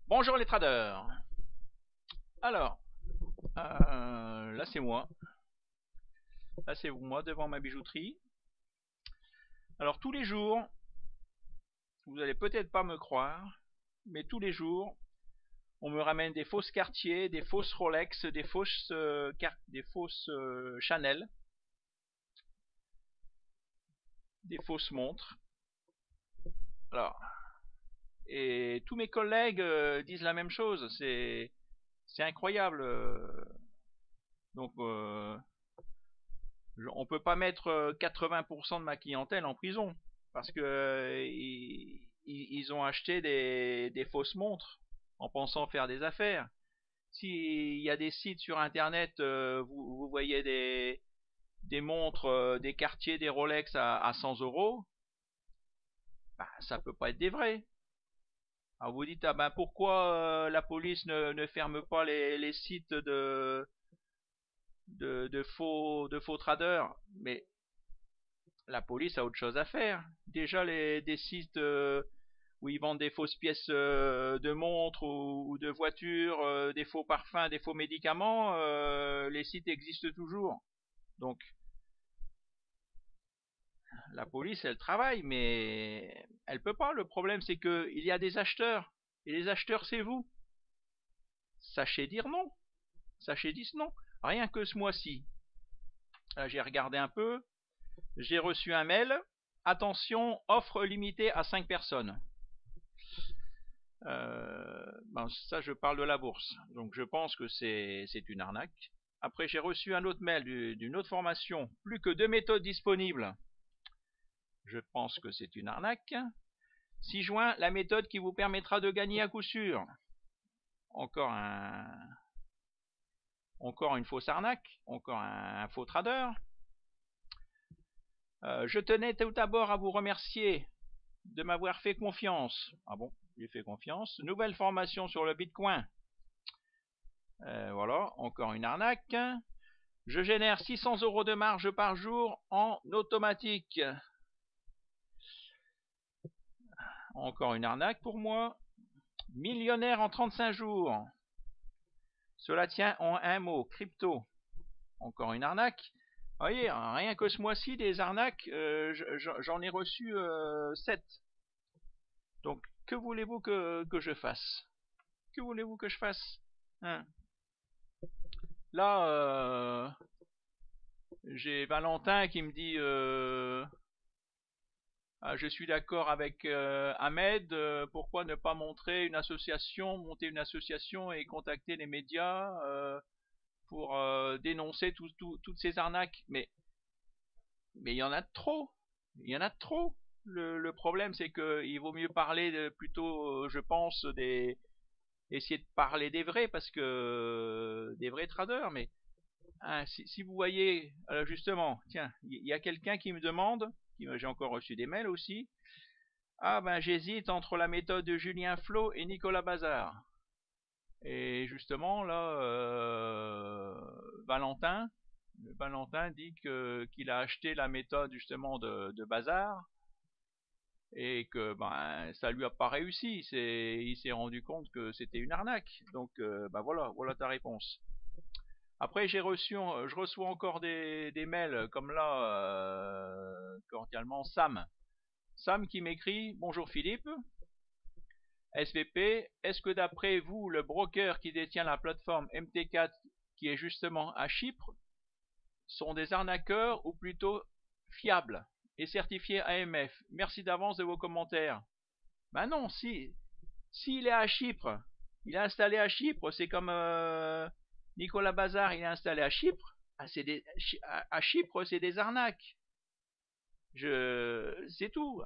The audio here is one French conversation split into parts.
Bonjour les traders. Alors, là c'est moi. Là c'est moi devant ma bijouterie. Alors tous les jours, vous allez peut-être pas me croire, mais tous les jours, on me ramène des fausses Cartier, des fausses Rolex, des fausses Chanel, des fausses montres. Alors, et tous mes collègues disent la même chose. C'est incroyable. Donc, on peut pas mettre 80% de ma clientèle en prison parce que ils ont acheté des fausses montres en pensant faire des affaires. S'il y a des sites sur internet, vous voyez des montres, des Cartier, des Rolex à 100 €, bah, ça peut pas être des vrais. Alors vous dites, ah ben pourquoi la police ne ferme pas les sites de faux traders? Mais la police a autre chose à faire. Déjà, des sites où ils vendent des fausses pièces de montres ou de voitures, des faux parfums, des faux médicaments, les sites existent toujours. Donc, la police, elle travaille, mais elle peut pas. Le problème, c'est qu'il y a des acheteurs. Et les acheteurs, c'est vous. Sachez dire non. Sachez dire non. Rien que ce mois-ci, j'ai regardé un peu. J'ai reçu un mail. Attention, offre limitée à 5 personnes. Ben ça, je parle de la bourse. Donc je pense que c'est une arnaque. Après, j'ai reçu un autre mail d'une autre formation. Plus que 2 méthodes disponibles. Je pense que c'est une arnaque. 6 juin, la méthode qui vous permettra de gagner à coup sûr. Encore une fausse arnaque. Encore un faux trader. Je tenais tout d'abord à vous remercier de m'avoir fait confiance. Ah bon, j'ai fait confiance. Nouvelle formation sur le Bitcoin. Voilà, encore une arnaque. Je génère 600 € de marge par jour en automatique. Encore une arnaque pour moi. Millionnaire en 35 jours. Cela tient en un mot, crypto. Encore une arnaque. Vous voyez, rien que ce mois-ci, des arnaques, j'en ai reçu 7. Donc, que voulez-vous que je fasse? Que voulez-vous que je fasse, hein? Là, j'ai Valentin qui me dit je suis d'accord avec Ahmed, pourquoi ne pas monter une association et contacter les médias pour dénoncer toutes ces arnaques. Mais il y en a trop, il y en a trop. Le problème, c'est qu'il vaut mieux parler plutôt, je pense, essayer de parler des vrais, parce que des vrais traders. Mais hein, si vous voyez, justement, tiens, il y a quelqu'un qui me demande, j'ai encore reçu des mails aussi. Ah ben j'hésite entre la méthode de Julien Flo et Nicolas Bazar. Et justement là, Valentin dit qu'il a acheté la méthode justement de Bazar et que ben ça lui a pas réussi. Il s'est rendu compte que c'était une arnaque. Donc ben voilà ta réponse. Après je reçois encore des mails comme là, cordialement Sam qui m'écrit: Bonjour Philippe, SVP, est-ce que d'après vous, le broker qui détient la plateforme MT4, qui est justement à Chypre, sont des arnaqueurs ou plutôt fiables et certifiés AMF? Merci d'avance de vos commentaires. Ben non, s'il est à Chypre, il est installé à Chypre, c'est comme Nicolas Bazar, il est installé à Chypre. À Chypre, c'est des arnaques. C'est tout.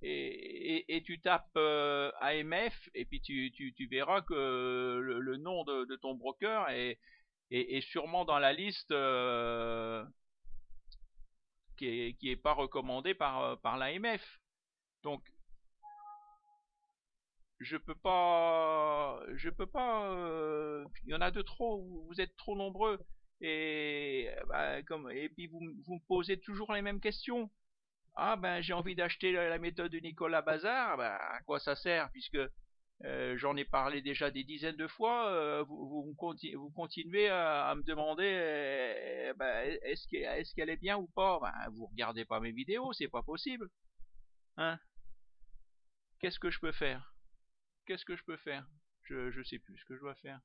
Et tu tapes AMF et puis tu verras que le nom de ton broker est sûrement dans la liste qui est pas recommandée par l'AMF. Donc je peux pas. Il y en a de trop. Vous êtes trop nombreux et bah, et puis vous me posez toujours les mêmes questions. Ah ben j'ai envie d'acheter la méthode de Nicolas Bazar, ben, à quoi ça sert, puisque J'en ai parlé déjà des dizaines de fois. Vous continuez à me demander ben, est-ce qu'elle est bien ou pas. Ben, vous regardez pas mes vidéos, c'est pas possible. Hein? Qu'est-ce que je peux faire? Qu'est-ce que je peux faire? Je sais plus ce que je dois faire.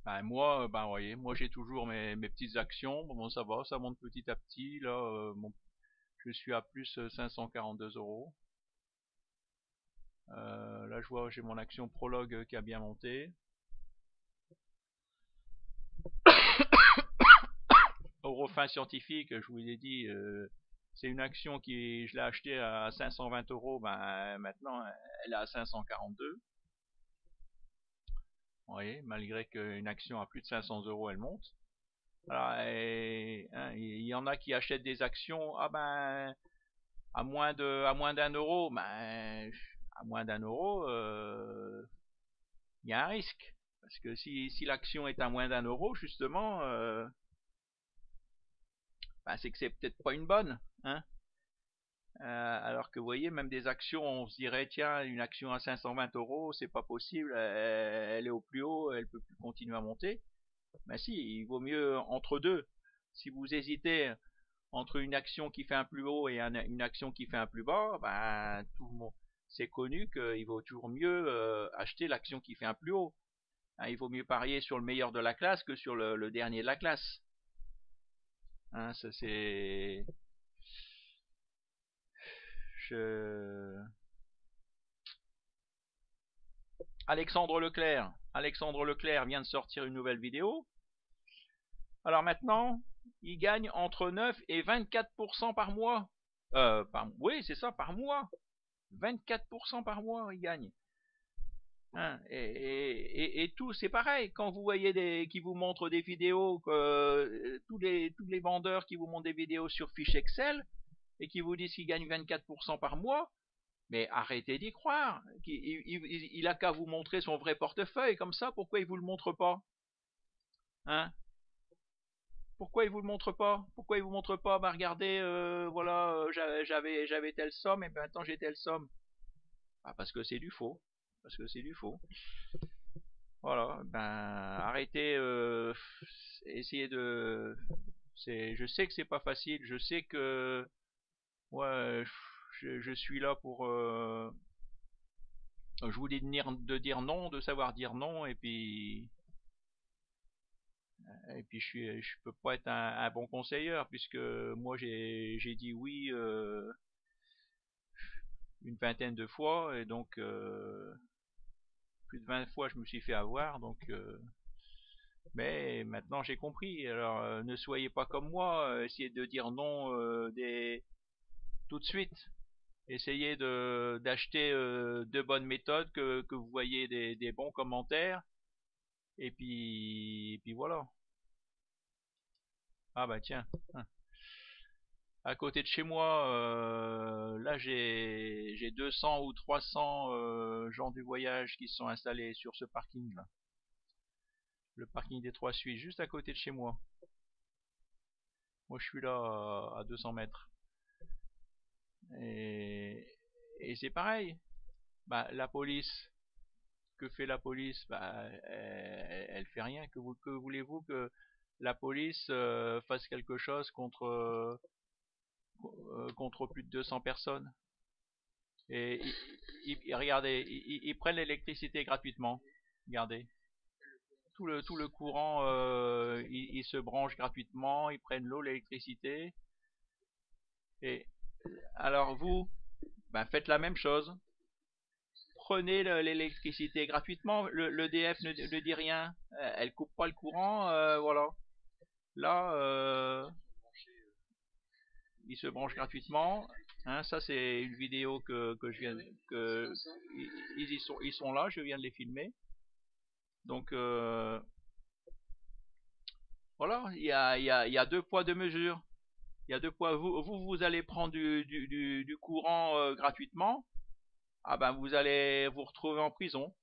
Ben, moi, ben, voyez, moi j'ai toujours mes petites actions. Bon, ça va, ça monte petit à petit. Là, je suis à plus 542 euros. Là, je vois, j'ai mon action prologue qui a bien monté. Eurofin scientifique, je vous l'ai dit, c'est une action qui, je l'ai achetée à 520 euros, ben maintenant elle est à 542. Vous voyez, malgré qu'une action à plus de 500 euros, elle monte. Alors, il y en a qui achètent des actions, ah ben à moins d'un euro, ben à moins d'un euro, il y a un risque. Parce que si l'action est à moins d'un euro, justement, ben, c'est que c'est peut-être pas une bonne, hein. Alors que vous voyez, même des actions, on se dirait, tiens, une action à 520 euros, c'est pas possible, elle est au plus haut, elle peut plus continuer à monter. Ben si, il vaut mieux entre deux. Si vous hésitez entre une action qui fait un plus haut et une action qui fait un plus bas, ben tout le monde, c'est connu qu'il vaut toujours mieux acheter l'action qui fait un plus haut. Hein, il vaut mieux parier sur le meilleur de la classe que sur le dernier de la classe. Hein, ça c'est, je... Alexandre Leclerc vient de sortir une nouvelle vidéo. Alors maintenant, il gagne entre 9 et 24% par mois. Oui, c'est ça, par mois. 24% par mois, il gagne. Hein, et tout, c'est pareil. Quand vous voyez qui vous montrent des vidéos, tous les vendeurs qui vous montrent des vidéos sur fiche Excel et qui vous disent qu'ils gagnent 24% par mois, mais arrêtez d'y croire. Il a qu'à vous montrer son vrai portefeuille comme ça. Pourquoi il vous le montre pas? Hein? Pourquoi il vous le montre pas? Pourquoi il vous montre pas? Bah regardez, voilà, j'avais telle somme et maintenant j'ai telle somme. Ah parce que c'est du faux. Parce que c'est du faux. Voilà, ben arrêtez, essayez de. Je sais que c'est pas facile. Je sais que ouais, je suis là pour. Je vous dis de dire non, de savoir dire non, et puis je peux pas être un bon conseiller puisque moi j'ai dit oui une vingtaine de fois et donc plus de 20 fois je me suis fait avoir donc mais maintenant j'ai compris. Alors ne soyez pas comme moi, essayez de dire non tout de suite. Essayez d'acheter de bonnes méthodes que vous voyez des bons commentaires et puis voilà. Ah bah tiens. À côté de chez moi, là j'ai 200 ou 300 gens du voyage qui sont installés sur ce parking là. Le parking des Trois Suisses, juste à côté de chez moi. Moi je suis là à 200 mètres. Et, et c'est pareil. Bah, la police, que fait la police? Bah, elle fait rien. Que voulez-vous que la police fasse quelque chose contre plus de 200 personnes? Et regardez, ils prennent l'électricité gratuitement. Regardez. Tout le courant, ils se branchent gratuitement, ils prennent l'eau, l'électricité. Et alors vous, ben faites la même chose. Prenez l'électricité gratuitement. L'EDF ne dit rien. Elle coupe pas le courant, voilà. Là, ils se branchent gratuitement. Hein, ça c'est une vidéo que je viens que ils sont là, je viens de les filmer. Donc voilà, il y a deux poids deux mesures. Il y a deux poids. Vous allez prendre du courant gratuitement. Ah ben vous allez vous retrouver en prison.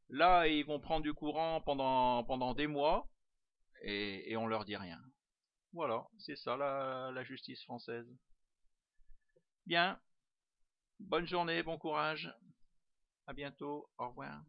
Là ils vont prendre du courant pendant des mois et on leur dit rien. Voilà, c'est ça la justice française. Bien, bonne journée, bon courage, à bientôt, au revoir.